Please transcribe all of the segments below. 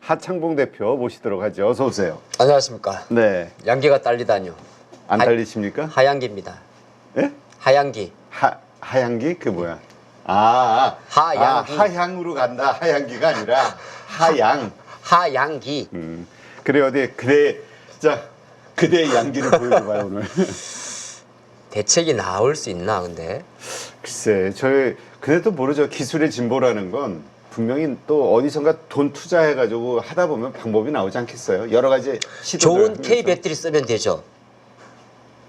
하창봉 대표 모시도록 하죠. 어서 오세요. 안녕하십니까. 네. 양기가 딸리다뇨. 안 달리십니까? 하양기입니다. 예? 하양기. 하양기? 그 뭐야? 하양기. 하향으로 간다. 하양기가 아니라 하양. 하양기. 그래 어디 그대의 양기를 보여줘봐요 오늘. 대책이 나올 수 있나 근데? 글쎄, 그래도 모르죠. 기술의 진보라는 건 분명히 또 어디선가 돈 투자해가지고 하다 보면 방법이 나오지 않겠어요? 여러 가지 시도를 좋은 하면서. K 배터리 쓰면 되죠.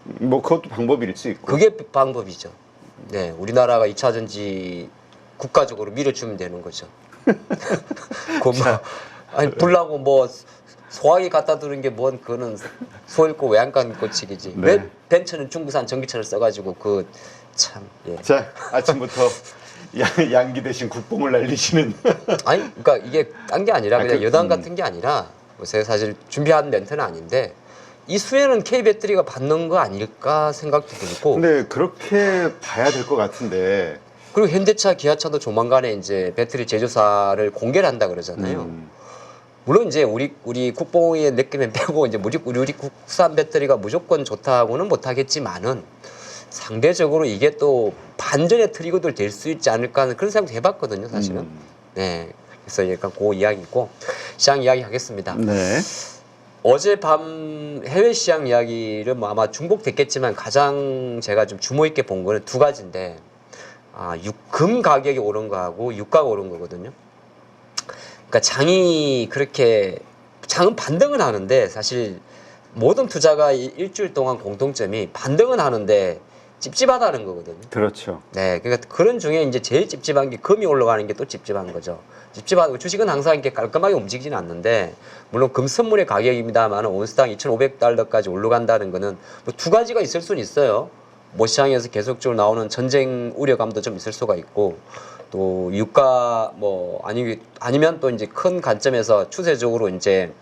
뭐 그것도 방법일 수 있고. 그게 방법이죠. 네, 우리나라가 2차 전지 국가적으로 밀어주면 되는 거죠. 아니 불나고 뭐 소화기 갖다 두는 게 뭔 그거는 소 읽고 외양간 고치기지. 네. 왜 벤츠는 중국산 전기차를 써가지고 그 참. 예. 자, 아침부터 양기 대신 국뽕을 날리시는. 아니, 그러니까 이게 딴 게 아니라 그냥 여당 음. 같은 게 아니라 제가 사실 준비한 멘트는 아닌데 이 수혜는 K 배터리가 받는 거 아닐까 생각도 들고. 근데 그렇게 봐야 될 것 같은데. 그리고 현대차, 기아차도 조만간에 이제 배터리 제조사를 공개를 한다 그러잖아요. 물론 이제 우리 국뽕의 느낌에 빼고 이제 우리 국산 배터리가 무조건 좋다고는 못하겠지만은 상대적으로 이게 또 반전의 트리거도 될 수 있지 않을까 하는 그런 생각도 해봤거든요, 사실은. 네, 그래서 약간 그 이야기고 시장 이야기 하겠습니다. 네. 어젯밤 해외 시장 이야기를 뭐 아마 중복됐겠지만 가장 제가 좀 주목 있게 본 거는 두 가지인데, 금 가격이 오른 거하고 유가가 오른 거거든요. 그러니까 장은 반등은 하는데 사실 모든 투자가 일주일 동안 공통점이 반등은 하는데 찝찝하다는 거거든요. 그렇죠. 네, 그러니까 그런 중에 이제 제일 찝찝한 게 금이 올라가는 게 또 찝찝한 거죠. 찝찝하고 주식은 항상 이렇게 깔끔하게 움직이지는 않는데 물론 금 선물의 가격입니다만 온스당 2,500달러까지 올라간다는 거는 뭐 두 가지가 있을 수는 있어요. 뭐 시장에서 계속적으로 나오는 전쟁 우려감도 좀 있을 수가 있고 또 유가 뭐 아니면 또 이제 큰 관점에서 추세적으로 이제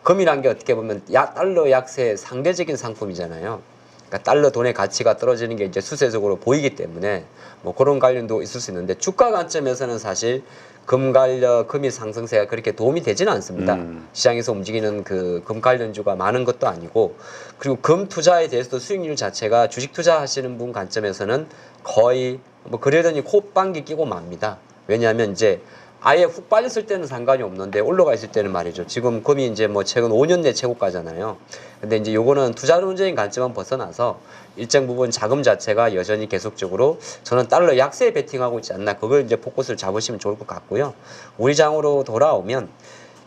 금이란 게 어떻게 보면 달러 약세 상대적인 상품이잖아요. 그러니까 달러 돈의 가치가 떨어지는 게 이제 수세적으로 보이기 때문에 뭐 그런 관련도 있을 수 있는데 주가 관점에서는 사실 금이 상승세가 그렇게 도움이 되지는 않습니다. 시장에서 움직이는 그 금 관련주가 많은 것도 아니고 그리고 금 투자에 대해서도 수익률 자체가 주식 투자하시는 분 관점에서는 거의 뭐 그러려니 콧방귀 끼고 맙니다. 왜냐하면 이제 아예 훅 빠졌을 때는 상관이 없는데 올라가 있을 때는 말이죠. 지금 금이 이제 뭐 최근 5년 내 최고가잖아요. 근데 이제 요거는 투자론적인 관점은 벗어나서 일정 부분 자금 자체가 여전히 계속적으로 저는 달러 약세에 베팅하고 있지 않나 그걸 이제 포커스를 잡으시면 좋을 것 같고요. 우리 장으로 돌아오면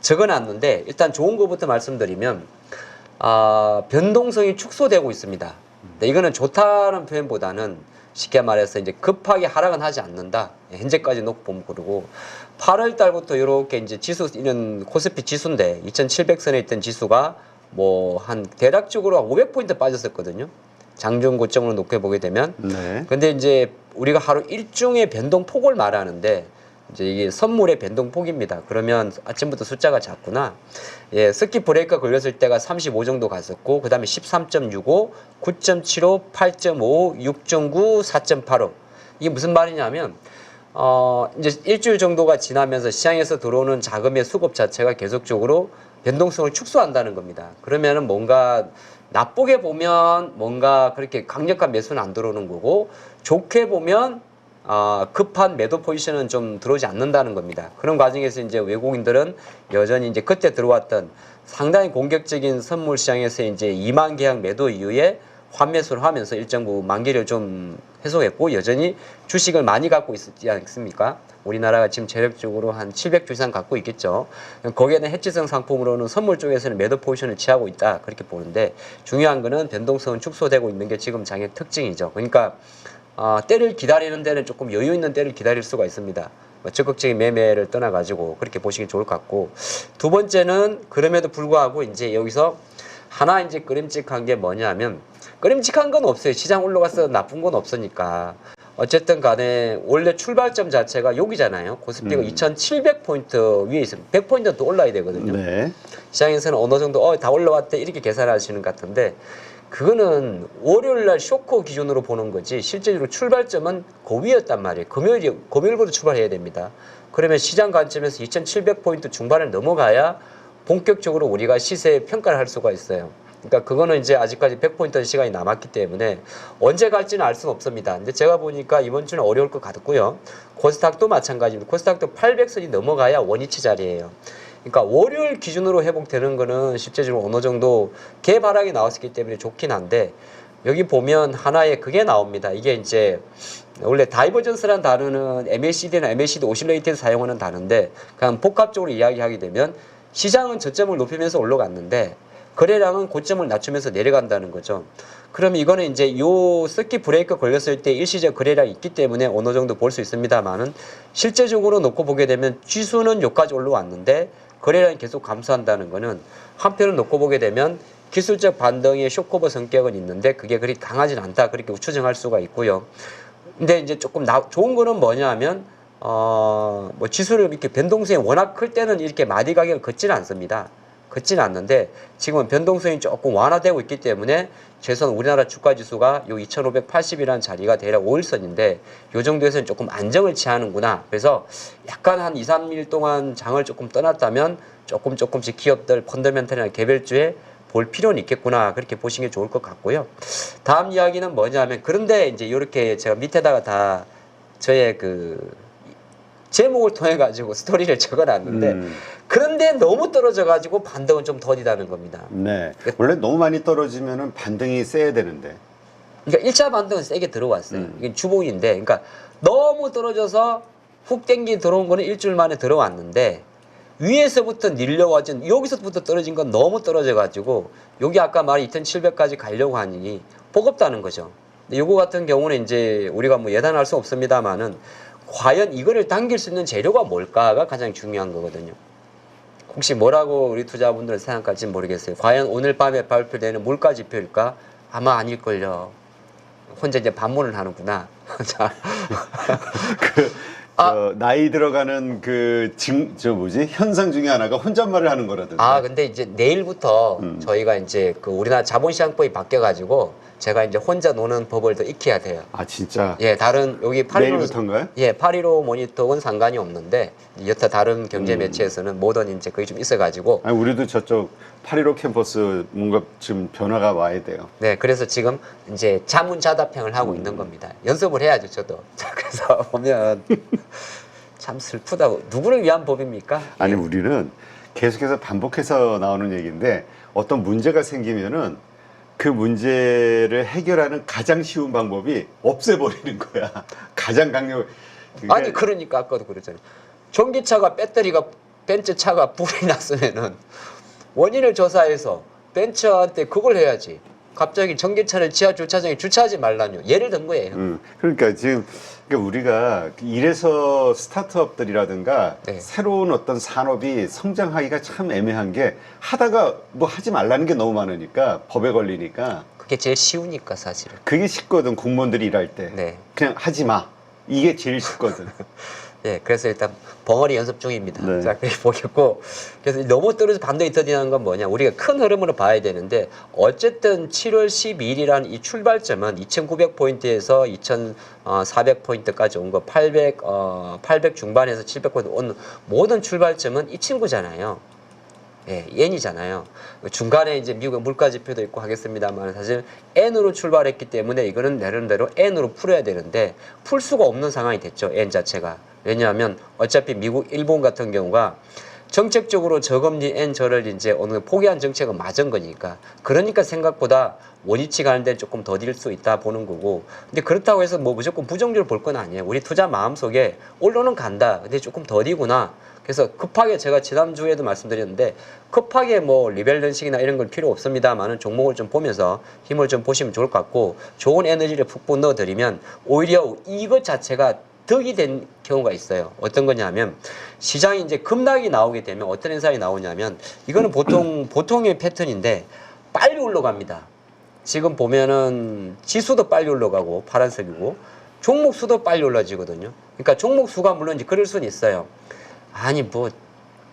적어놨는데 일단 좋은 것부터 말씀드리면 변동성이 축소되고 있습니다. 근데 이거는 좋다는 표현보다는 쉽게 말해서 이제 급하게 하락은 하지 않는다. 현재까지 놓고 보면 그러고 8월 달부터 이렇게 이제 이런 코스피 지수인데 2,700선에 있던 지수가 뭐 한 대략적으로 500포인트 빠졌었거든요. 장중 고점으로 놓게 보게 되면. 네. 근데 이제 우리가 하루 일종의 변동폭을 말하는데 이제 이게 선물의 변동폭입니다. 그러면 아침부터 숫자가 작구나. 예, 서킷 브레이크가 걸렸을 때가 35 정도 갔었고, 그 다음에 13.65, 9.75, 8.5, 6.9, 4.85. 이게 무슨 말이냐면, 이제 일주일 정도가 지나면서 시장에서 들어오는 자금의 수급 자체가 계속적으로 변동성을 축소한다는 겁니다. 그러면은 뭔가 나쁘게 보면 뭔가 그렇게 강력한 매수는 안 들어오는 거고, 좋게 보면 급한 매도 포지션은 좀 들어오지 않는다는 겁니다. 그런 과정에서 이제 외국인들은 여전히 이제 그때 들어왔던 상당히 공격적인 선물 시장에서 이제 2만 계약 매도 이후에 환매수를 하면서 일정 부분 만기를 좀 해소했고 여전히 주식을 많이 갖고 있지 않습니까? 우리나라가 지금 재력적으로 한 700주 이상 갖고 있겠죠. 거기에는 해지성 상품으로는 선물 쪽에서는 매도 포지션을 취하고 있다 그렇게 보는데 중요한 거는 변동성은 축소되고 있는 게 지금 장의 특징이죠. 그러니까 때를 기다리는 데는 조금 여유 있는 때를 기다릴 수가 있습니다. 적극적인 매매를 떠나가지고 그렇게 보시기 좋을 것 같고 두 번째는 그럼에도 불구하고 이제 여기서 하나 이제 끄림칙한 게 뭐냐면 끄림칙한 건 없어요. 시장 올라가서 나쁜 건 없으니까 어쨌든 간에 원래 출발점 자체가 여기잖아요. 코스피가 2,700포인트 위에 있으면 100포인트 더 올라야 되거든요. 네. 시장에서는 어느 정도 다 올라왔대 이렇게 계산하시는 것 같은데 그거는 월요일날 쇼크 기준으로 보는 거지 실제로 출발점은 그 위였단 말이에요. 금요일부터 출발해야 됩니다. 그러면 시장 관점에서 2,700포인트 중반을 넘어가야 본격적으로 우리가 시세 평가를 할 수가 있어요. 그러니까 그거는 이제 아직까지 100포인트 시간이 남았기 때문에 언제 갈지는 알 수는 없습니다. 근데 제가 보니까 이번 주는 어려울 것 같고요. 코스닥도 마찬가지입니다. 코스닥도 800선이 넘어가야 원위치 자리예요. 그러니까 월요일 기준으로 회복되는 거는 실제적으로 어느 정도 개발하게 나왔기 때문에 좋긴 한데 여기 보면 하나의 그게 나옵니다. 이게 이제 원래 다이버전스라는 단어는 MACD나 MACD 오실레이트에서 사용하는 단어인데 그냥 복합적으로 이야기하게 되면 시장은 저점을 높이면서 올라갔는데 거래량은 고점을 낮추면서 내려간다는 거죠. 그럼 이거는 이제 요 서킷 브레이크 걸렸을 때 일시적 거래량이 있기 때문에 어느 정도 볼 수 있습니다만은 실제적으로 놓고 보게 되면 지수는 여기까지 올라왔는데 거래량이 계속 감소한다는 거는 한편을 놓고 보게 되면 기술적 반등의 쇼커버 성격은 있는데 그게 그리 강하진 않다 그렇게 추정할 수가 있고요. 근데 이제 조금 좋은 거는 뭐냐 하면 뭐 지수를 이렇게 변동성이 워낙 클 때는 이렇게 마디 가격을 걷지는 않습니다. 걷지는 않는데 지금은 변동성이 조금 완화되고 있기 때문에 최소한 우리나라 주가 지수가 요 2580이라는 자리가 대략 5일선인데 요 정도에서는 조금 안정을 취하는구나. 그래서 약간 한 2, 3일 동안 장을 조금 떠났다면 조금씩 기업들 펀더멘털이나 개별주에 볼 필요는 있겠구나. 그렇게 보시는 게 좋을 것 같고요. 다음 이야기는 뭐냐면 그런데 이제 이렇게 제가 밑에다가 다 저의 그 제목을 통해 가지고 스토리를 적어놨는데 그런데 너무 떨어져 가지고 반등은 좀 더디다는 겁니다. 네. 원래 너무 많이 떨어지면은 반등이 세야 되는데. 그러니까 1차 반등은 세게 들어왔어요. 이게 주봉인데, 그러니까 너무 떨어져서 훅 땡기 들어온 거는 일주일 만에 들어왔는데 위에서부터 밀려와진 여기서부터 떨어진 건 너무 떨어져 가지고 여기 아까 말한 2,700까지 가려고 하니 버겁다는 거죠. 근데 요거 같은 경우는 이제 우리가 뭐 예단할 수 없습니다만은 과연 이거를 당길 수 있는 재료가 뭘까가 가장 중요한 거거든요. 혹시 뭐라고 우리 투자분들은 생각할지 모르겠어요. 과연 오늘 밤에 발표되는 물가 지표일까? 아마 아닐걸요. 혼자 이제 반문을 하는구나. 자. 나이 들어가는 현상 중에 하나가 혼잣말을 하는 거라든지. 근데 이제 내일부터 저희가 이제 그 우리나라 자본시장법이 바뀌어가지고 제가 이제 혼자 노는 법을 더 익혀야 돼요. 아, 진짜? 예, 다른 여기 내일부터인가요? 예, 8.15 모니터는 상관이 없는데 여타 다른 경제 매체에서는 모든 이제 그게 좀 있어가지고. 아니, 우리도 저쪽 8.15 캠퍼스 뭔가 지금 변화가 와야 돼요. 네, 그래서 지금 이제 자문자답형을 하고 있는 겁니다. 연습을 해야죠, 저도. 자, 그래서 보면 참 슬프다고. 누구를 위한 법입니까? 아니, 예. 우리는 계속해서 반복해서 나오는 얘기인데 어떤 문제가 생기면은 그 문제를 해결하는 가장 쉬운 방법이 없애버리는 거야. 가장 강력. 아니, 그러니까 아까도 그랬잖아요. 전기차가 배터리가 벤츠차가 불이 났으면은 원인을 조사해서 벤츠한테 그걸 해야지. 갑자기 전기차를 지하 주차장에 주차하지 말라뇨. 예를 든 거예요. 그러니까 지금 우리가 이래서 스타트업들이라든가 네. 새로운 어떤 산업이 성장하기가 참 애매한 게 하다가 뭐 하지 말라는 게 너무 많으니까 법에 걸리니까 그게 제일 쉬우니까 사실은. 그게 쉽거든. 공무원들이 일할 때 네. 그냥 하지 마. 이게 제일 쉽거든. 네, 그래서 일단 벙어리 연습 중입니다. 네. 자, 그렇게 보겠고, 그래서 너무 떨어져 반등이 터지는 건 뭐냐? 우리가 큰 흐름으로 봐야 되는데, 어쨌든 7월 12일이라는 이 출발점은 2,900포인트에서 2,400포인트까지 온 거, 800 중반에서 700포인트 온 모든 출발점은 이 친구잖아요. 예, N이잖아요. 중간에 이제 미국의 물가 지표도 있고 하겠습니다만 사실 N으로 출발했기 때문에 이거는 나름대로 N으로 풀어야 되는데 풀 수가 없는 상황이 됐죠. N 자체가. 왜냐하면 어차피 미국, 일본 같은 경우가 정책적으로 저금리 N저를 이제 어느 포기한 정책은 맞은 거니까. 그러니까 생각보다 원위치 가는 데는 조금 더딜 수 있다 보는 거고. 근데 그렇다고 해서 뭐 무조건 부정적으로 볼 건 아니에요. 우리 투자 마음속에 올라는 간다. 근데 조금 더디구나. 그래서 급하게 제가 지난주에도 말씀드렸는데 급하게 뭐 리밸런싱이나 이런 건 필요 없습니다만은 종목을 좀 보면서 힘을 좀 보시면 좋을 것 같고 좋은 에너지를 푹푹 넣어드리면 오히려 이것 자체가 덕이 된 경우가 있어요. 어떤 거냐면 시장이 이제 급락이 나오게 되면 어떤 현상이 나오냐면 이거는 보통의 패턴인데 빨리 올라갑니다. 지금 보면은 지수도 빨리 올라가고 파란색이고 종목 수도 빨리 올라지거든요. 그러니까 종목 수가 물론 이제 그럴 수는 있어요. 아니 뭐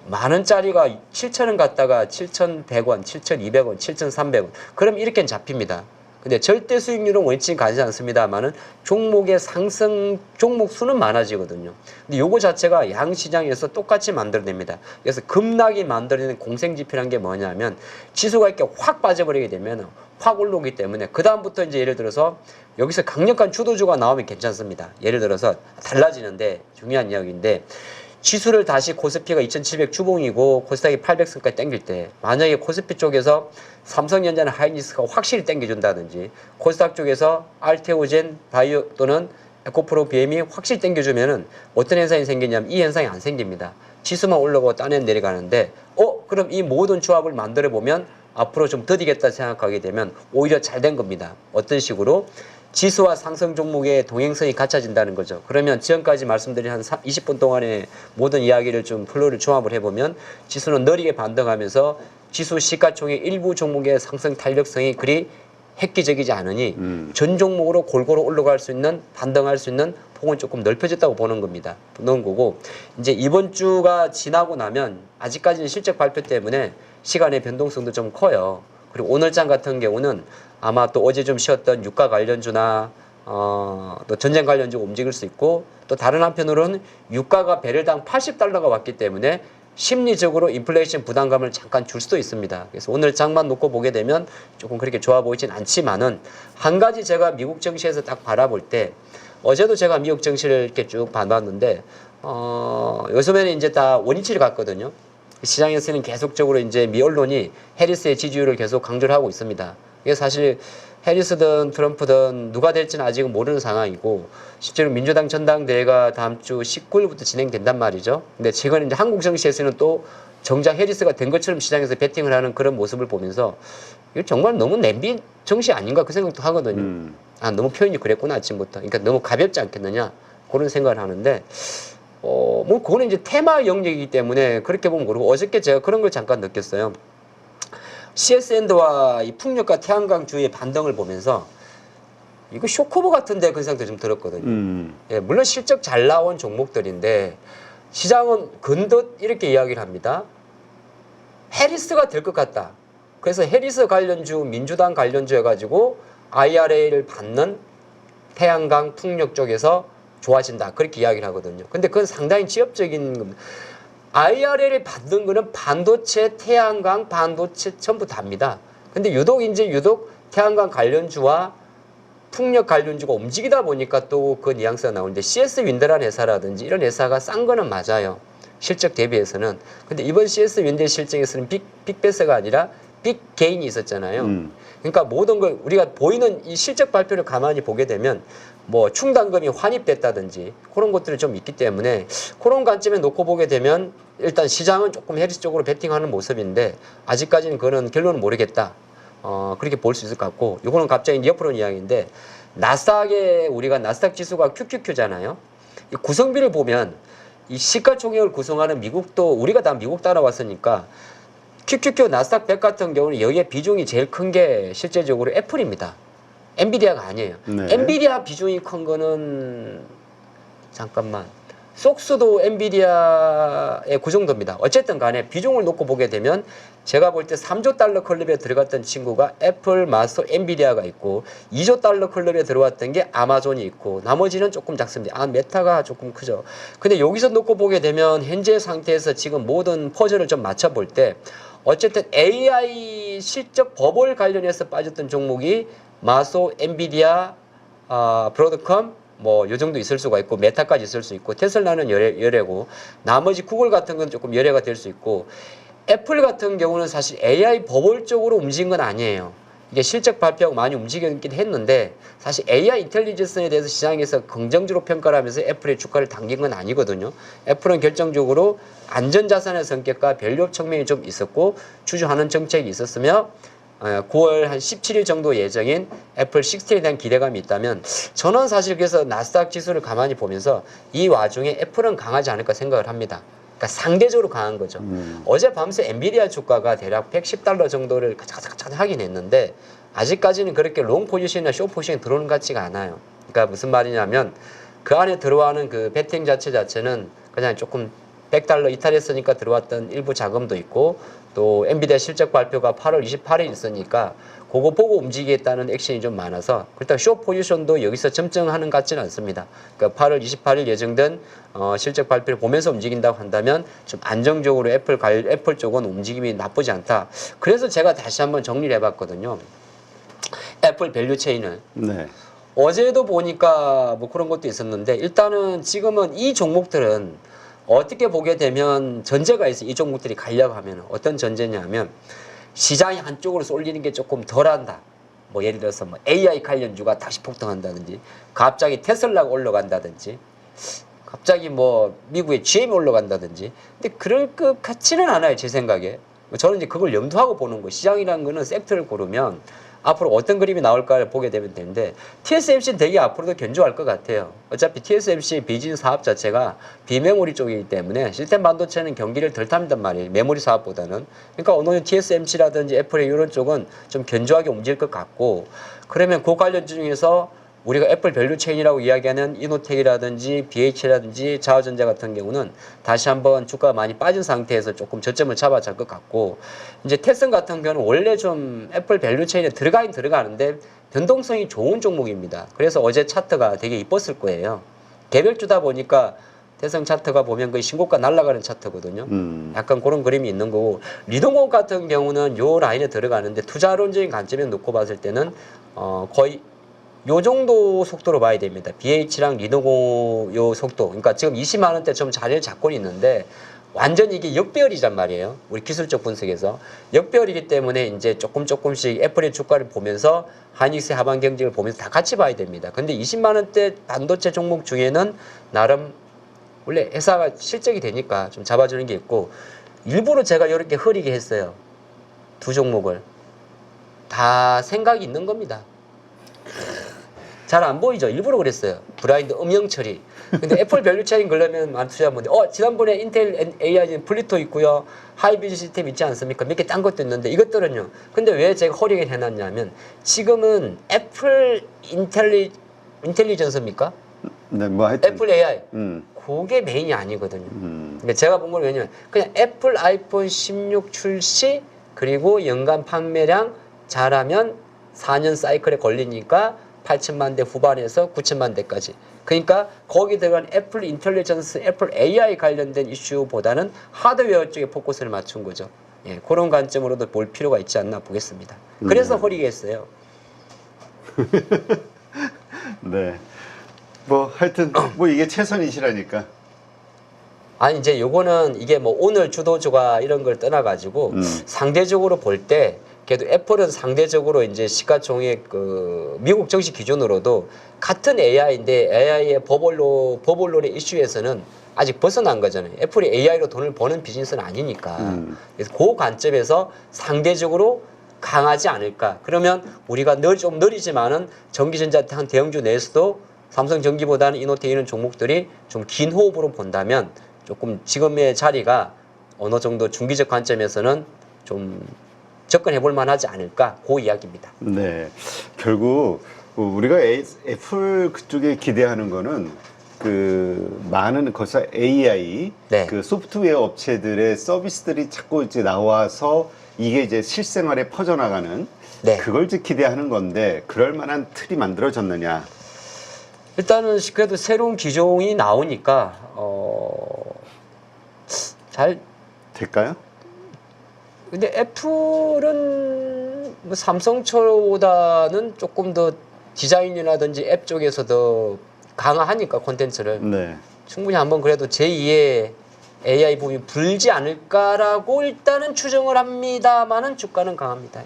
만원짜리가 7,000원 갔다가 7,100원, 7,200원, 7,300원 그럼 이렇게는 잡힙니다. 근데 절대 수익률은 원칙 가지 않습니다만은 종목의 상승 종목 수는 많아지거든요. 근데 요거 자체가 양 시장에서 똑같이 만들어냅니다. 그래서 급락이 만들어내는 공생지표라는 게 뭐냐면 지수가 이렇게 확 빠져버리게 되면 확 올라오기 때문에 그 다음부터 이제 예를 들어서 여기서 강력한 주도주가 나오면 괜찮습니다. 예를 들어서 달라지는데 중요한 이야기인데 지수를 다시 코스피가 2700 주봉이고 코스닥이 800선까지 땡길 때 만약에 코스피 쪽에서 삼성전자나 하이닉스가 확실히 땡겨준다든지 코스닥 쪽에서 알테오젠 바이오 또는 에코프로 BM이 확실히 땡겨주면은 어떤 현상이 생기냐면 이 현상이 안 생깁니다. 지수만 올라가고 딴 내려가는데 그럼 이 모든 조합을 만들어 보면 앞으로 좀 더디겠다 생각하게 되면 오히려 잘 된 겁니다. 어떤 식으로? 지수와 상승 종목의 동행성이 갖춰진다는 거죠. 그러면 지금까지 말씀드린 한 20분 동안의 모든 이야기를 좀 플로를 종합을 해보면 지수는 느리게 반등하면서 지수 시가총액 일부 종목의 상승 탄력성이 그리 획기적이지 않으니 전 종목으로 골고루 올라갈 수 있는 반등할 수 있는 폭은 조금 넓혀졌다고 보는 겁니다. 넣은 거고 이제 이번 주가 지나고 나면 아직까지는 실적 발표 때문에 시간의 변동성도 좀 커요. 그리고 오늘장 같은 경우는 아마 또 어제 좀 쉬었던 유가 관련주나 또 전쟁 관련주가 움직일 수 있고 또 다른 한편으로는 유가가 배럴당 80달러가 왔기 때문에 심리적으로 인플레이션 부담감을 잠깐 줄 수도 있습니다. 그래서 오늘 장만 놓고 보게 되면 조금 그렇게 좋아 보이진 않지만은 한 가지 제가 미국 증시에서 딱 바라볼 때 어제도 제가 미국 증시를 이렇게 쭉 봐봤는데 요즘에는 이제 다 원위치를 갔거든요. 시장에서는 계속적으로 이제 미 언론이 해리스의 지지율을 계속 강조를 하고 있습니다. 이게 사실 해리스든 트럼프든 누가 될지는 아직은 모르는 상황이고 실제로 민주당 전당대회가 다음 주 19일부터 진행된단 말이죠. 근데 최근 이제 한국 정치에서는 또 정작 해리스가 된 것처럼 시장에서 베팅을 하는 그런 모습을 보면서 이거 정말 너무 냄비 정치 아닌가 그 생각도 하거든요. 너무 표현이 그랬구나 아침부터. 그러니까 너무 가볍지 않겠느냐 그런 생각을 하는데 뭐 그거는 이제 테마 영역이기 때문에 그렇게 보면 그렇고 어저께 제가 그런 걸 잠깐 느꼈어요. CSN드와 이 풍력과 태양광 주의 반등을 보면서 이거 쇼커버 같은데 그 생각도 좀 들었거든요. 예, 물론 실적 잘 나온 종목들인데 시장은 건듯 이렇게 이야기를 합니다. 해리스가 될 것 같다. 그래서 해리스 관련주, 민주당 관련주 해가지고 IRA를 받는 태양광 풍력 쪽에서 좋아진다. 그렇게 이야기를 하거든요. 근데 그건 상당히 지엽적인 겁니다. IRA를 받는 거는 반도체, 태양광, 반도체 전부 다입니다. 근데 유독 태양광 관련주와 풍력 관련주가 움직이다 보니까 또 그 뉘앙스가 나오는데 CS 윈드라는 회사라든지 이런 회사가 싼 거는 맞아요. 실적 대비해서는. 근데 이번 CS 윈드 실적에서는 빅베스가 아니라 빅게인이 있었잖아요. 그러니까 모든 걸 우리가 보이는 이 실적 발표를 가만히 보게 되면 뭐 충당금이 환입됐다든지 그런 것들이 좀 있기 때문에 그런 관점에 놓고 보게 되면 일단 시장은 조금 해리스 쪽으로 베팅하는 모습인데 아직까지는 그런 결론은 모르겠다. 그렇게 볼 수 있을 것 같고 이거는 갑자기 옆으로 이야기인데 우리가 나스닥 지수가 QQQ잖아요. 이 구성비를 보면 이 시가총액을 구성하는 미국도 우리가 다 미국 따라왔으니까 QQQ 나스닥 100 같은 경우는 여기에 비중이 제일 큰 게 실제적으로 애플입니다. 엔비디아가 아니에요. 네. 엔비디아 비중이 큰 거는 잠깐만 속수도 엔비디아의 그 정도입니다. 어쨌든 간에 비중을 놓고 보게 되면 제가 볼 때 3조 달러 클럽에 들어갔던 친구가 애플, 마스터, 엔비디아가 있고 2조 달러 클럽에 들어왔던 게 아마존이 있고 나머지는 조금 작습니다. 메타가 조금 크죠. 근데 여기서 놓고 보게 되면 현재 상태에서 지금 모든 퍼즐을 좀 맞춰볼 때 어쨌든 AI 실적 버블 관련해서 빠졌던 종목이 마소, 엔비디아, 브로드컴 뭐 요 정도 있을 수가 있고 메타까지 있을 수 있고 테슬라는 열애고 나머지 구글 같은 건 조금 열애가 될 수 있고 애플 같은 경우는 사실 AI 버블 쪽으로 움직인 건 아니에요. 이게 실적 발표하고 많이 움직였긴 했는데 사실 AI 인텔리전스에 대해서 시장에서 긍정적으로 평가를 하면서 애플의 주가를 당긴 건 아니거든요. 애플은 결정적으로 안전자산의 성격과 밸류업 측면이 좀 있었고 추주하는 정책이 있었으며 9월 한 17일 정도 예정인 애플 16에 대한 기대감이 있다면 저는 사실 그래서 나스닥 지수를 가만히 보면서 이 와중에 애플은 강하지 않을까 생각을 합니다. 그러니까 상대적으로 강한 거죠. 어제 밤새 엔비디아 주가가 대략 110달러 정도를 가자가자 하긴 했는데 아직까지는 그렇게 롱 포지션이나 숏 포지션이 들어오는 것 같지가 않아요. 그러니까 무슨 말이냐면 그 안에 들어가는 그 베팅 자체는 그냥 조금 100달러 이탈했으니까 들어왔던 일부 자금도 있고 또 엔비디아 실적 발표가 8월 28일 있으니까 그거 보고 움직이겠다는 액션이 좀 많아서 그렇다고 쇼 포지션도 여기서 점정하는 것 같지는 않습니다. 그러니까 8월 28일 예정된 실적 발표를 보면서 움직인다고 한다면 좀 안정적으로 애플 쪽은 움직임이 나쁘지 않다. 그래서 제가 다시 한번 정리를 해봤거든요. 애플 밸류 체인을. 네. 어제도 보니까 뭐 그런 것도 있었는데 일단은 지금은 이 종목들은 어떻게 보게 되면 전제가 있어요. 이 종목들이 가려고 하면 어떤 전제냐면 시장이 한쪽으로 쏠리는 게 조금 덜한다. 뭐 예를 들어서 뭐 AI 관련주가 다시 폭등한다든지 갑자기 테슬라가 올라간다든지 갑자기 뭐 미국의 GM이 올라간다든지 근데 그럴 것 같지는 않아요. 제 생각에. 저는 이제 그걸 염두하고 보는 거예요. 시장이라는 거는 섹터를 고르면 앞으로 어떤 그림이 나올까를 보게 되면 되는데 TSMC는 되게 앞으로도 견조할 것 같아요. 어차피 TSMC 비즈니스 사업 자체가 비메모리 쪽이기 때문에 시스템 반도체는 경기를 덜 탑단 말이에요. 메모리 사업보다는. 그러니까 오늘 TSMC라든지 애플의 이런 쪽은 좀 견조하게 움직일 것 같고 그러면 그 관련주 중에서 우리가 애플 밸류 체인이라고 이야기하는 이노텍이라든지 BH라든지 자화전자 같은 경우는 다시 한번 주가가 많이 빠진 상태에서 조금 저점을 잡아줄 것 같고 이제 테슨 같은 경우는 원래 좀 애플 밸류 체인에 들어가긴 들어가는데 변동성이 좋은 종목입니다. 그래서 어제 차트가 되게 이뻤을 거예요. 개별주다 보니까 대성 차트가 보면 거의 신고가 날아가는 차트거든요. 약간 그런 그림이 있는 거고 리동호 같은 경우는 요 라인에 들어가는데 투자론적인 관점에서 놓고 봤을 때는 거의 요 정도 속도로 봐야 됩니다. BH랑 리노고 요 속도. 그러니까 지금 20만 원대 좀 자리를 잡고 있는데 완전 이게 역배열이란 말이에요. 우리 기술적 분석에서. 역배열이기 때문에 이제 조금씩 애플의 주가를 보면서 하이닉스의 하반 경직을 보면서 다 같이 봐야 됩니다. 근데 20만 원대 반도체 종목 중에는 나름 원래 회사가 실적이 되니까 좀 잡아주는 게 있고 일부러 제가 이렇게 흐리게 했어요. 두 종목을. 다 생각이 있는 겁니다. 잘 안 보이죠? 일부러 그랬어요. 브라인드 음영 처리. 근데 애플 밸류 체인 그러면 많은 투자분들이 지난번에 인텔 AI 플리토 있고요. 하이비즈 시스템 있지 않습니까? 몇 개 딴 것도 있는데 이것들은요. 근데 왜 제가 허리게 해놨냐면 지금은 애플 인텔리전스입니까? 네, 뭐 하여튼. 애플 AI. 그게 메인이 아니거든요. 그러니까 제가 본 건 왜냐면 그냥 애플 아이폰 16 출시 그리고 연간 판매량 잘하면 4년 사이클에 걸리니까 8천만 대 후반에서 9천만 대까지. 그러니까 거기 들어간 애플 인텔리전스, 애플 AI 관련된 이슈보다는 하드웨어 쪽에 포커스를 맞춘 거죠. 예, 그런 관점으로도 볼 필요가 있지 않나 보겠습니다. 그래서 허리게 했어요. 네. 뭐 하여튼 뭐 이게 최선이시라니까. 아니 이제 요거는 이게 뭐 오늘 주도주가 이런 걸 떠나가지고 상대적으로 볼 때 그래도 애플은 상대적으로 이제 시가총액 그 미국 정식 기준으로도 같은 AI인데 AI의 버블론의 이슈에서는 아직 벗어난 거잖아요. 애플이 AI로 돈을 버는 비즈니스는 아니니까. 그래서 그 관점에서 상대적으로 강하지 않을까. 그러면 우리가 좀 느리지만은 전기전자 한 대형주 내에서도 삼성전기보다는 이노텍 이런 종목들이 좀 긴 호흡으로 본다면 조금 지금의 자리가 어느 정도 중기적 관점에서는 좀 접근해 볼 만하지 않을까 그 이야기입니다. 네. 결국 우리가 애플 그쪽에 기대하는 거는 그 많은 거기서 AI 네. 그 소프트웨어 업체들의 서비스들이 자꾸 이제 나와서 이게 이제 실생활에 퍼져나가는 네. 그걸 이제 기대하는 건데 그럴 만한 틀이 만들어졌느냐? 일단은 그래도 새로운 기종이 나오니까 잘 될까요? 근데 애플은 뭐 삼성처보다는 조금 더 디자인이라든지 앱 쪽에서 더 강화하니까 콘텐츠를 네. 충분히 한번 그래도 제2의 AI 붐이 불지 않을까라고 일단은 추정을 합니다만은 주가는 강합니다.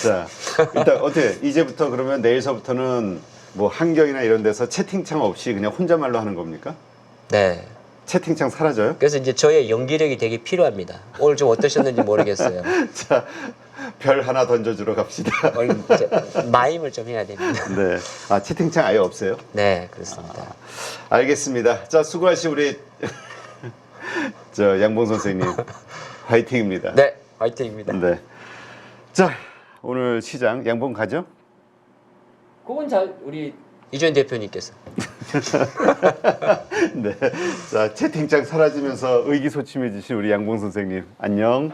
자, 일단 어때? 이제부터 그러면 내일서부터는 뭐 한경이나 이런 데서 채팅창 없이 그냥 혼잣말로 하는 겁니까? 네. 채팅창 사라져요? 그래서 이제 저의 연기력이 되게 필요합니다. 오늘 좀 어떠셨는지 모르겠어요. 자, 별 하나 던져주러 갑시다. 오늘 마임을 좀 해야 됩니다. 네. 아, 채팅창 아예 없어요? 네, 그렇습니다. 알겠습니다. 자, 수고하신 우리 양봉 선생님. 화이팅입니다. 네, 화이팅입니다. 네. 자, 오늘 시장 양봉 가죠? 그건 잘 우리 이주연 대표님께서. 네. 자, 채팅창 사라지면서 의기소침해지신 우리 양봉 선생님. 안녕.